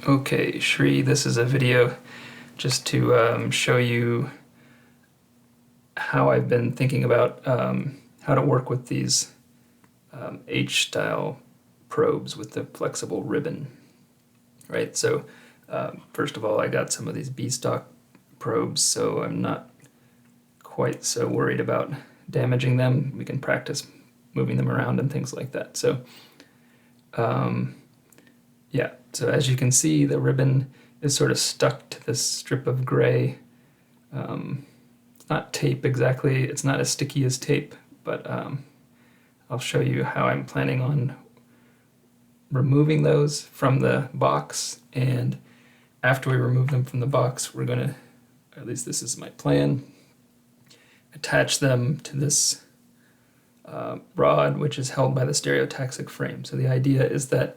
Okay, Shri, this is a video just to show you how I've been thinking about how to work with these H-style probes with the flexible ribbon, right? So first of all, I got some of these B-stock probes, so I'm not quite so worried about damaging them. We can practice moving them around and things like that. So yeah, so as you can see, the ribbon is sort of stuck to this strip of gray. It's not tape exactly, it's not as sticky as tape, but I'll show you how I'm planning on removing those from the box. And after we remove them from the box, we're going to, at least this is my plan, attach them to this rod, which is held by the stereotaxic frame. So the idea is that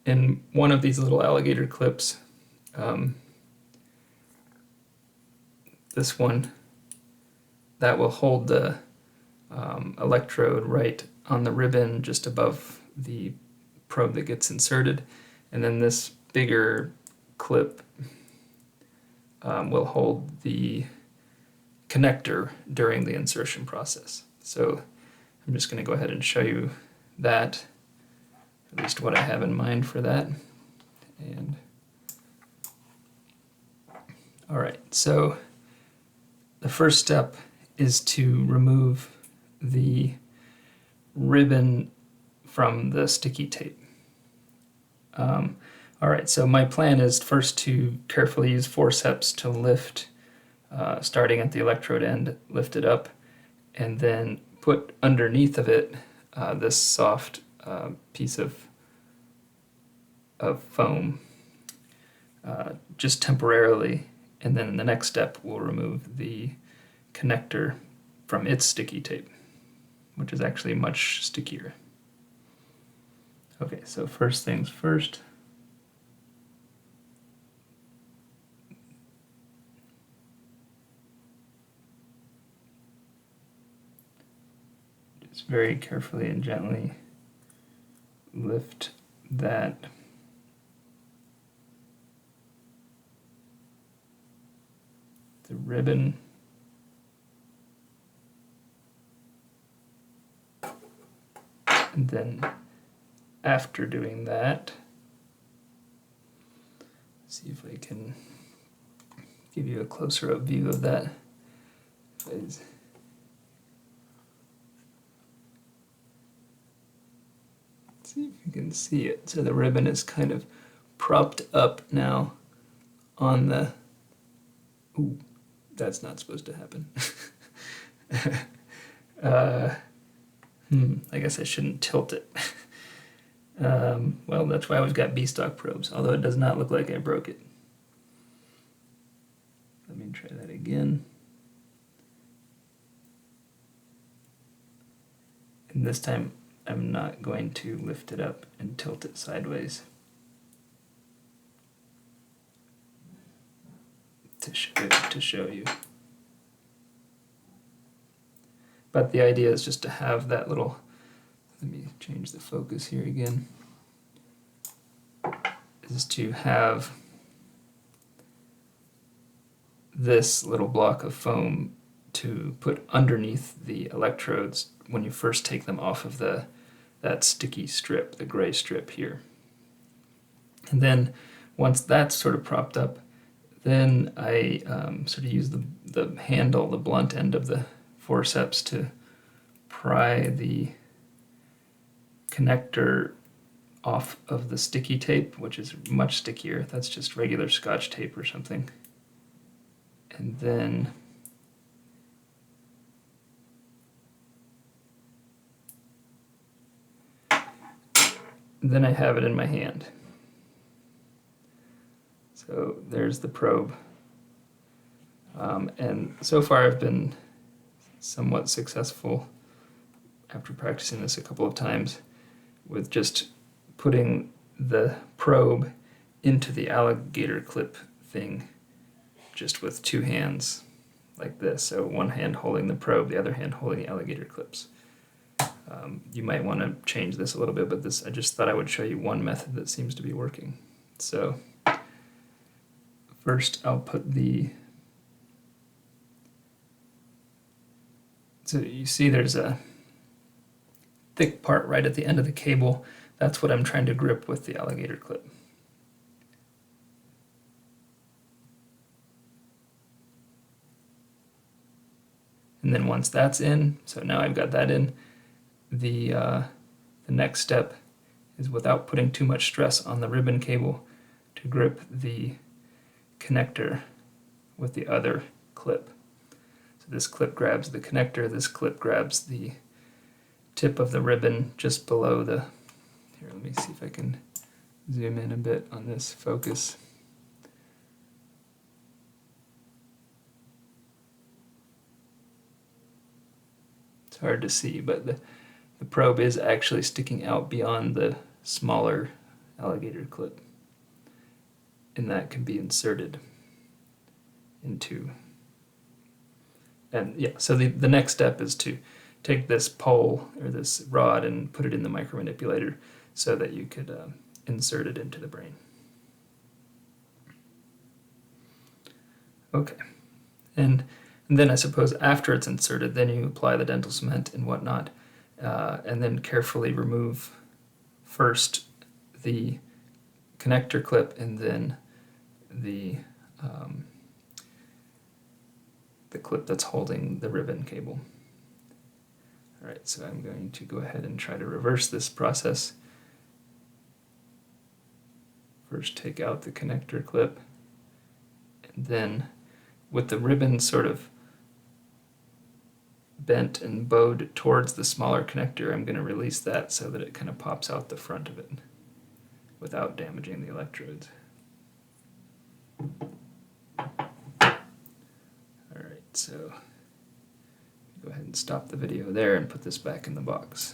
in one of these little alligator clips, this one, that will hold the electrode right on the ribbon just above the probe that gets inserted, and then this bigger clip will hold the connector during the insertion process. So I'm just going to go ahead and show you that, at least what I have in mind for that. And all right, so the first step is to remove the ribbon from the sticky tape. All right, so my plan is first to carefully use forceps to lift, starting at the electrode end, lift it up, and then put underneath of it this soft piece of foam, just temporarily, and then the next step we'll remove the connector from its sticky tape, which is actually much stickier. Okay, so first things first. Just very carefully and gently lift that the ribbon and then after doing that, see if I can give you a closer up view of that. See if you can see it. So the ribbon is kind of propped up now on the, ooh, that's not supposed to happen. I guess I shouldn't tilt it. Well, that's why we've got B-stock probes, although it does not look like I broke it. Let me try that again. And this time I'm not going to lift it up and tilt it sideways to show you. But the idea is just to have that little, let me change the focus here again, is to have this little block of foam to put underneath the electrodes when you first take them off of that sticky strip, the gray strip here. And then once that's sort of propped up, then I sort of use the handle, the blunt end of the forceps to pry the connector off of the sticky tape, which is much stickier. That's just regular Scotch tape or something. And then I have it in my hand. So there's the probe. And so far I've been somewhat successful after practicing this a couple of times with just putting the probe into the alligator clip thing just with two hands like this. So one hand holding the probe, the other hand holding the alligator clips. You might want to change this a little bit, but I just thought I would show you one method that seems to be working. So First, I'll put so you see there's a thick part right at the end of the cable. That's what I'm trying to grip with the alligator clip. And then once that's in, so now I've got that in, the next step is, without putting too much stress on the ribbon cable, to grip the connector with the other clip. So this clip grabs the connector, this clip grabs the tip of the ribbon just below the, here, let me see if I can zoom in a bit on this focus. It's hard to see, but the probe is actually sticking out beyond the smaller alligator clip, and that can be inserted into, and yeah, so the next step is to take this pole or this rod and put it in the micromanipulator so that you could insert it into the brain. Okay, and then I suppose after it's inserted, then you apply the dental cement and whatnot, and then carefully remove first the connector clip and then the clip that's holding the ribbon cable. All right, so I'm going to go ahead and try to reverse this process. First take out the connector clip, and then with the ribbon sort of bent and bowed towards the smaller connector, I'm going to release that so that it kind of pops out the front of it without damaging the electrodes. Alright, so go ahead and stop the video there and put this back in the box.